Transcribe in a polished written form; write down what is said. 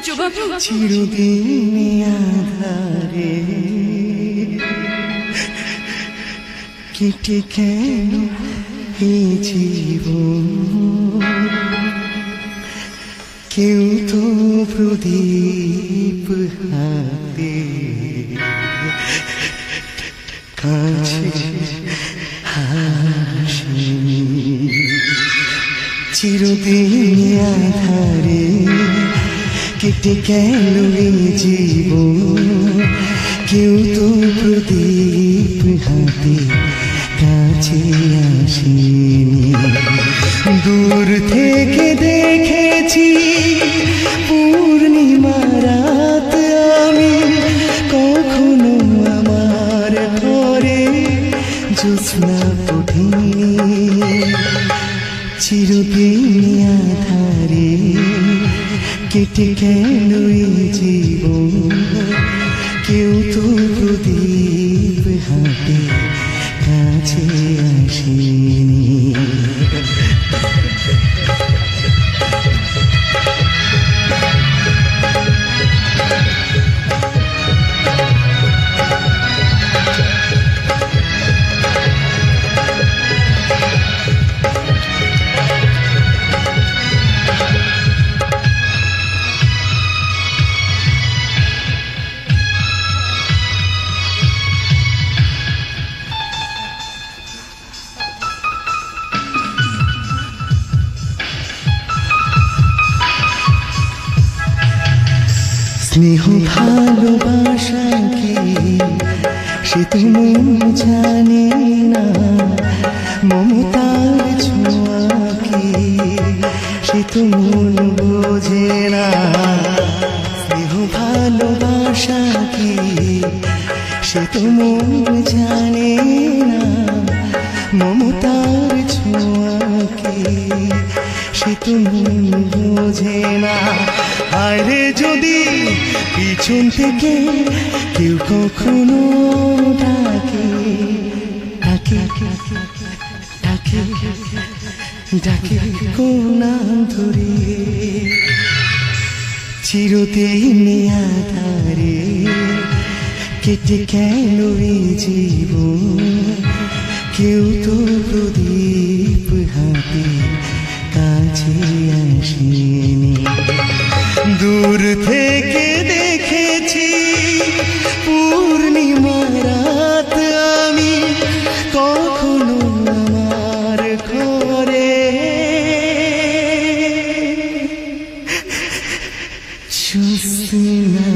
সূর্যবাবু, চিরদিন আধারে কেটে কেন এই জীবন, কেউ তো প্রদীপ হাতে কাছে হাসেনি। চিরদিন আধারে কেটে গেল এই জীবন, কেউ তো প্রদীপ হাতে কাছে আসেনি। দূর থেকে দেখেছি পূর্ণিমা রাত আমি, কখনো আমার ঘরে জ্যোৎস্না ওঠেনি। চিরদিন আধারে কেটে গেল এই জীবন, কেউ তো প্রদীপ হাতে কাছে আসেনি। স্নেহ ভালোবাসা কি সে তো মন জানে না, মমতার ছোঁয়া কি সে তো মন বোঝে না। স্নেহ ভালোবাসা কি সে তো মন জানে না, মমতার ছোঁয়া কি সে তো মন বোঝে না। আরে যদি পিছন থেকে কেউ কখনো ডাকে ডাকে ডাকে ডাকে কোন নাম ধরে, চিরদিন আধারে কেটে গেল এই জীবন, কেউ তো প্রদীপ হাতে কাছে আসেনি। দূর থেকে দেখেছি পূর্ণিমা রাত আমি, কখনো আমার ঘরে জ্যোৎস্না